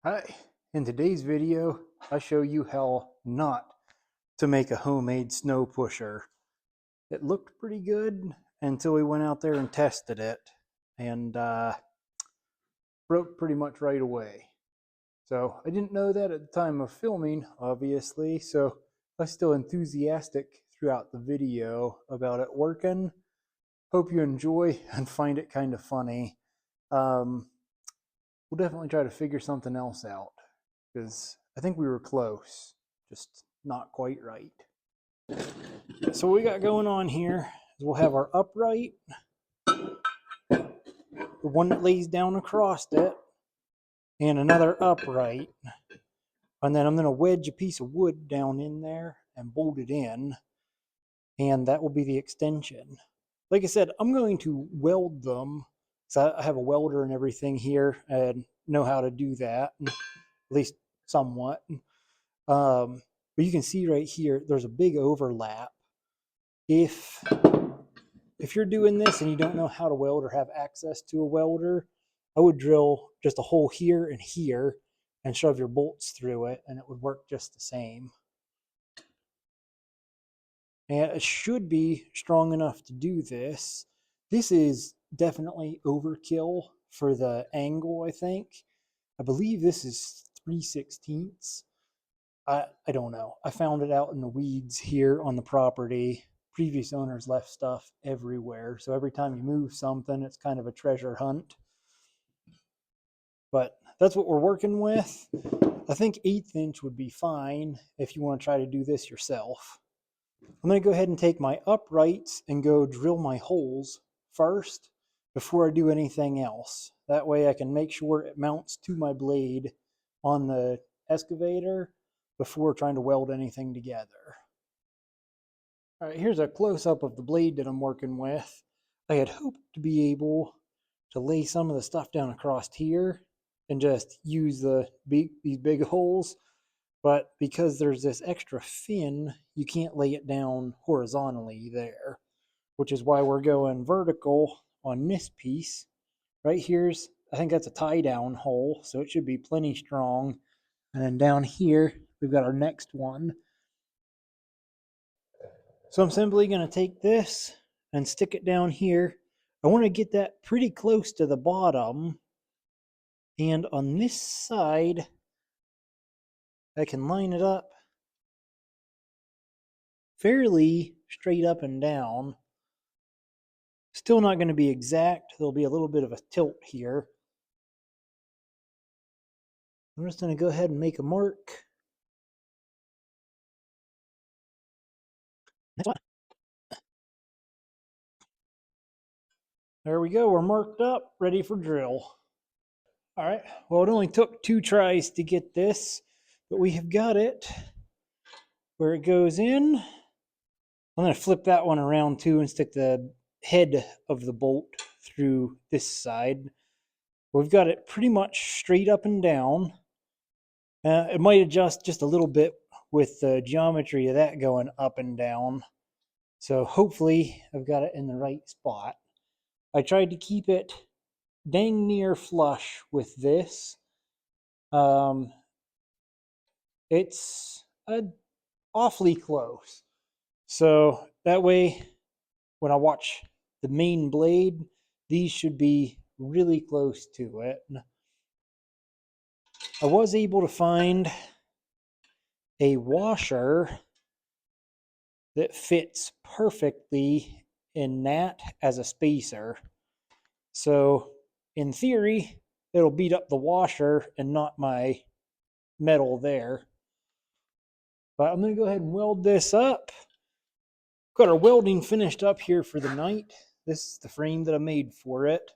Hi, in today's video, I show you how not to make a homemade snow pusher. It looked pretty good until we went out there and tested it and broke pretty much right away. So I didn't know that at the time of filming, obviously, so I was still enthusiastic throughout the video about it working. Hope you enjoy and find it kind of funny. Um, we'll definitely try to figure something else out because I think we were close, just not quite right. So what we got going on here is we'll have our upright, the one that lays down across it, and another upright. And then I'm going to wedge a piece of wood down in there and bolt it in, and that will be the extension. Like I said, I'm going to weld them, so I have a welder and everything here and know how to do that, at least somewhat. But you can see right here, there's a big overlap. If you're doing this and you don't know how to weld or have access to a welder, I would drill just a hole here and here and shove your bolts through it, and it would work just the same. And it should be strong enough to do this. This is definitely overkill for the angle, I think. I believe this is 3/16. I don't know. I found it out in the weeds here on the property. Previous owners left stuff everywhere. So every time you move something, it's kind of a treasure hunt. But that's what we're working with. I think 1/8 inch would be fine if you want to try to do this yourself. I'm going to go ahead and take my uprights and go drill my holes first before I do anything else. That way I can make sure it mounts to my blade on the excavator before trying to weld anything together. All right, here's a close-up of the blade that I'm working with. I had hoped to be able to lay some of the stuff down across here and just use these big holes, but because there's this extra fin, you can't lay it down horizontally there, which is why we're going vertical on this piece. Right here's, I think that's a tie-down hole, so it should be plenty strong. And then down here, we've got our next one. So I'm simply going to take this and stick it down here. I want to get that pretty close to the bottom. And on this side, I can line it up fairly straight up and down. Still not going to be exact. There'll be a little bit of a tilt here. I'm just going to go ahead and make a mark. Next one. There we go. We're marked up, ready for drill. All right. Well, it only took 2 tries to get this, but we have got it where it goes in. I'm going to flip that one around too and stick the head of the bolt through this side. We've got it pretty much straight up and down. It might adjust just a little bit with the geometry of that going up and down. So hopefully I've got it in the right spot. I tried to keep it dang near flush with this. It's awfully close. So that way, when I watch the main blade, these should be really close to it. I was able to find a washer that fits perfectly in that as a spacer. So in theory, it'll beat up the washer and not my metal there. But I'm going to go ahead and weld this up. Got our welding finished up here for the night. This is the frame that I made for it.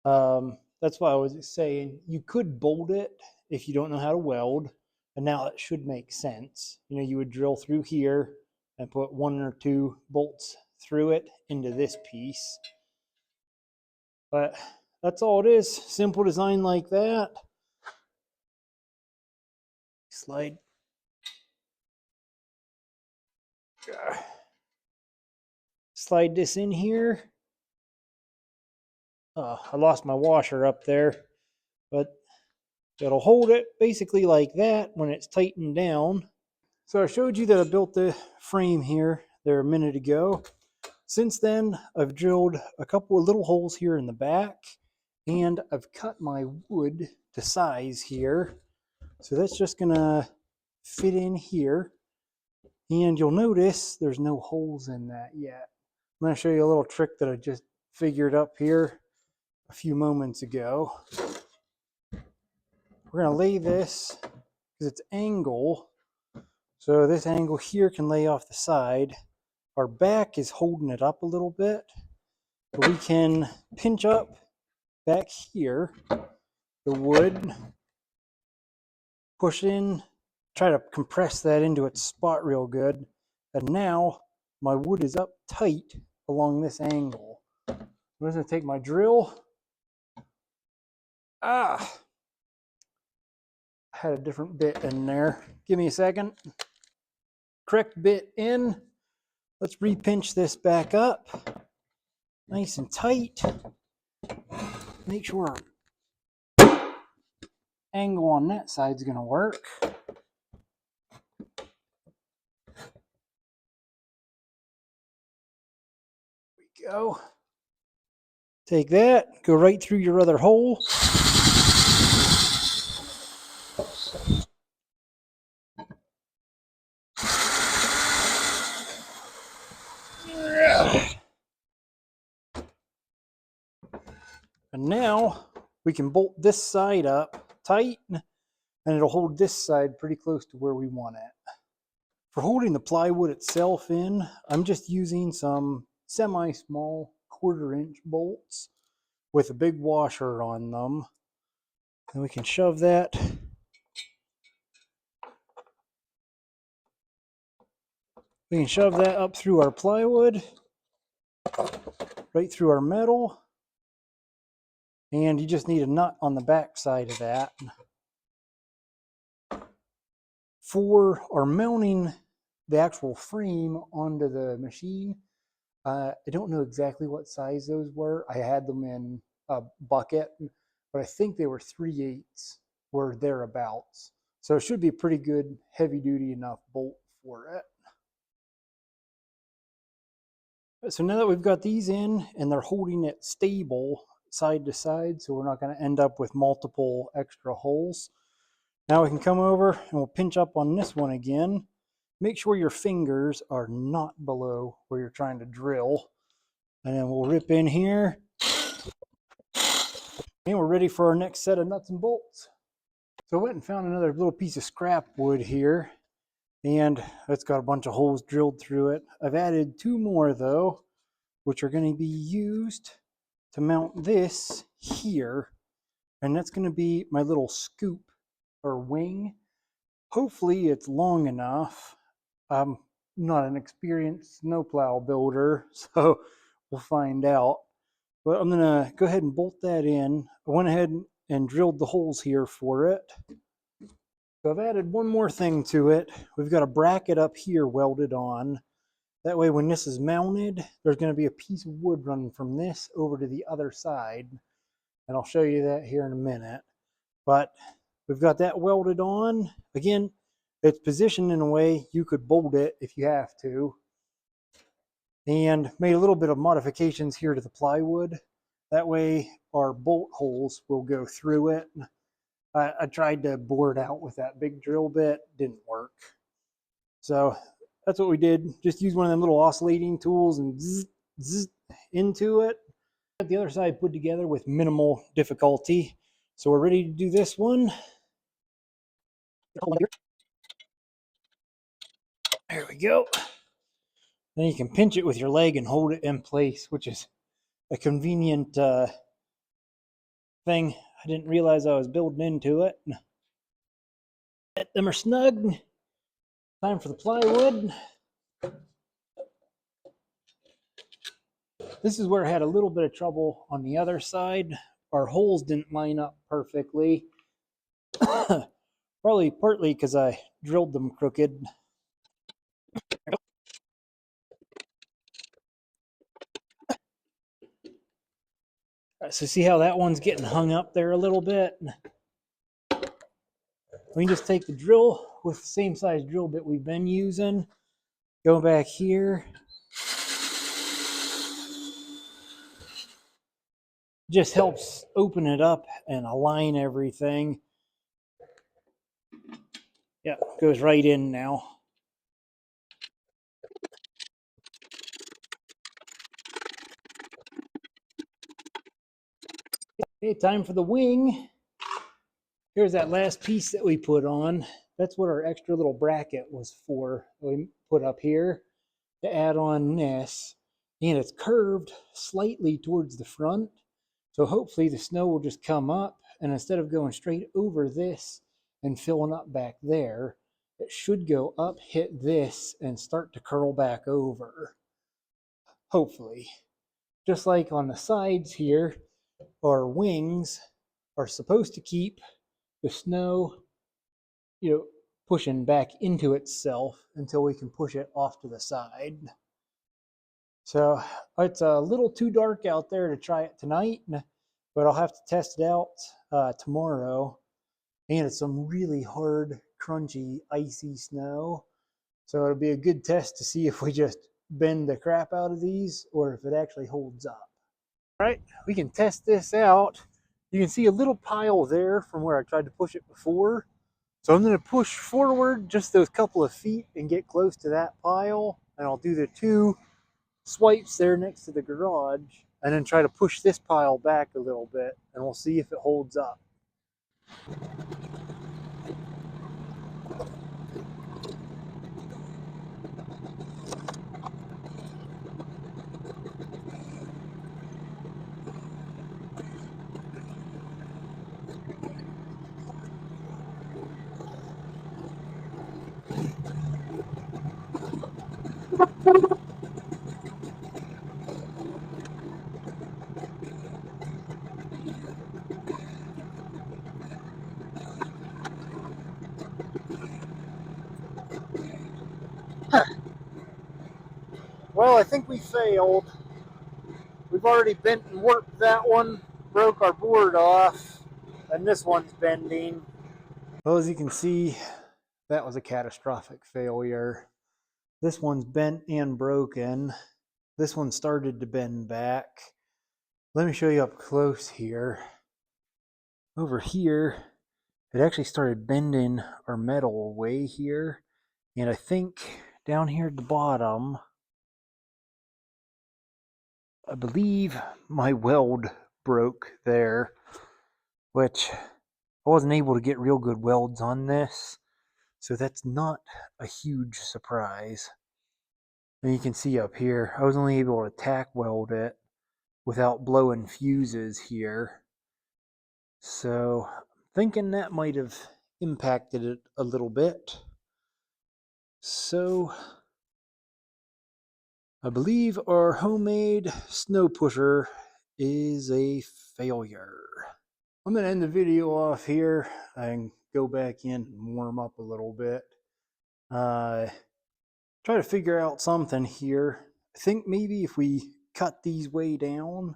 That's why I was saying you could bolt it if you don't know how to weld. And now it should make sense. You know, you would drill through here and put 1 or 2 bolts through it into this piece. But that's all it is. Simple design like that. Slide. Slide this in here. I lost my washer up there, but It'll hold it basically like that when it's tightened down. So I showed you that I built the frame here there a minute ago. Since then, I've drilled a couple of little holes here in the back, and I've cut my wood to size here. So that's just gonna fit in here. And you'll notice there's no holes in that yet. I'm gonna show you a little trick that I just figured up here a few moments ago. We're gonna lay this, because it's angle, so this angle here can lay off the side. Our back is holding it up a little bit, but we can pinch up back here the wood, push in, try to compress that into its spot real good, and now my wood is up tight along this angle. I'm just gonna take my drill. I had a different bit in there. Give me a second. Correct bit in. Let's repinch this back up. Nice and tight. Make sure our angle on that side's gonna work. There we go. Take that, go right through your other hole. And now we can bolt this side up tight, and it'll hold this side pretty close to where we want it. For holding the plywood itself in, I'm just using some semi-small 1/4-inch bolts with a big washer on them. And we can shove that up through our plywood, right through our metal. And you just need a nut on the back side of that. For our mounting the actual frame onto the machine, I don't know exactly what size those were. I had them in a bucket, but I think they were 3/8 or thereabouts. So it should be a pretty good heavy duty enough bolt for it. So now that we've got these in and they're holding it stable side to side, so we're not going to end up with multiple extra holes. Now we can come over and we'll pinch up on this one again. Make sure your fingers are not below where you're trying to drill. And then we'll rip in here. And we're ready for our next set of nuts and bolts. So I went and found another little piece of scrap wood here, and it's got a bunch of holes drilled through it. I've added 2 more though, which are going to be used to mount this here. And that's going to be my little scoop or wing. Hopefully it's long enough. I'm not an experienced snowplow builder, so we'll find out. But I'm gonna go ahead and bolt that in. I went ahead and drilled the holes here for it. So I've added one more thing to it. We've got a bracket up here welded on. That way when this is mounted, there's gonna be a piece of wood running from this over to the other side. And I'll show you that here in a minute. But we've got that welded on. Again, it's positioned in a way you could bolt it if you have to. And made a little bit of modifications here to the plywood. That way our bolt holes will go through it. I tried to bore it out with that big drill bit, didn't work. So that's what we did. Just use one of them little oscillating tools and zzz, zzz into it. Got the other side put together with minimal difficulty. So we're ready to do this one. There we go. Then you can pinch it with your leg and hold it in place, which is a convenient thing I didn't realize I was building into it. Them are snug. Time for the plywood. This is where I had a little bit of trouble on the other side. Our holes didn't line up perfectly. Probably partly because I drilled them crooked. So see how that one's getting hung up there a little bit? We can just take the drill with the same size drill bit we've been using, go back here, just helps open it up and align everything. Yeah, goes right in now. Okay, time for the wing. Here's that last piece that we put on. That's what our extra little bracket was for. We put up here to add on this. And it's curved slightly towards the front. So hopefully the snow will just come up, and instead of going straight over this and filling up back there, it should go up, hit this, and start to curl back over. Hopefully. Just like on the sides here, our wings are supposed to keep the snow, pushing back into itself until we can push it off to the side. So it's a little too dark out there to try it tonight, but I'll have to test it out tomorrow. And it's some really hard, crunchy, icy snow. So it'll be a good test to see if we just bend the crap out of these or if it actually holds up. All right, we can test this out. You can see a little pile there from where I tried to push it before. So I'm going to push forward just those couple of feet and get close to that pile. And I'll do the 2 swipes there next to the garage and then try to push this pile back a little bit, and we'll see if it holds up. Well, I think we failed. We've already bent and warped that one, broke our board off, and this one's bending. Well, as you can see, that was a catastrophic failure. This one's bent and broken. This one started to bend back. Let me show you up close here. Over here, it actually started bending our metal away here. And I think down here at the bottom, I believe my weld broke there, which I wasn't able to get real good welds on this. So that's not a huge surprise. And you can see up here, I was only able to tack weld it without blowing fuses here. So I'm thinking that might have impacted it a little bit. So I believe our homemade snow pusher is a failure. I'm going to end the video off here and go back in and warm up a little bit. Try to figure out something here. I think maybe if we cut these way down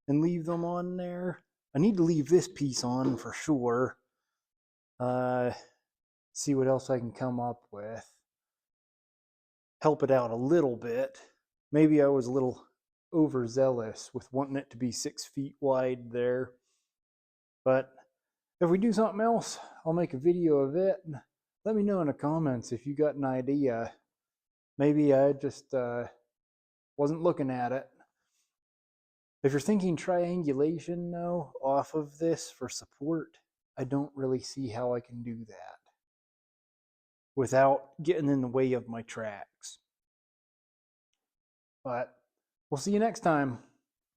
and leave them on there. I need to leave this piece on for sure. See what else I can come up with. Help it out a little bit. Maybe I was a little overzealous with wanting it to be 6 feet wide there. But if we do something else, I'll make a video of it. Let me know in the comments if you got an idea. Maybe I just wasn't looking at it. If you're thinking triangulation though, off of this for support, I don't really see how I can do that without getting in the way of my tracks. But we'll see you next time.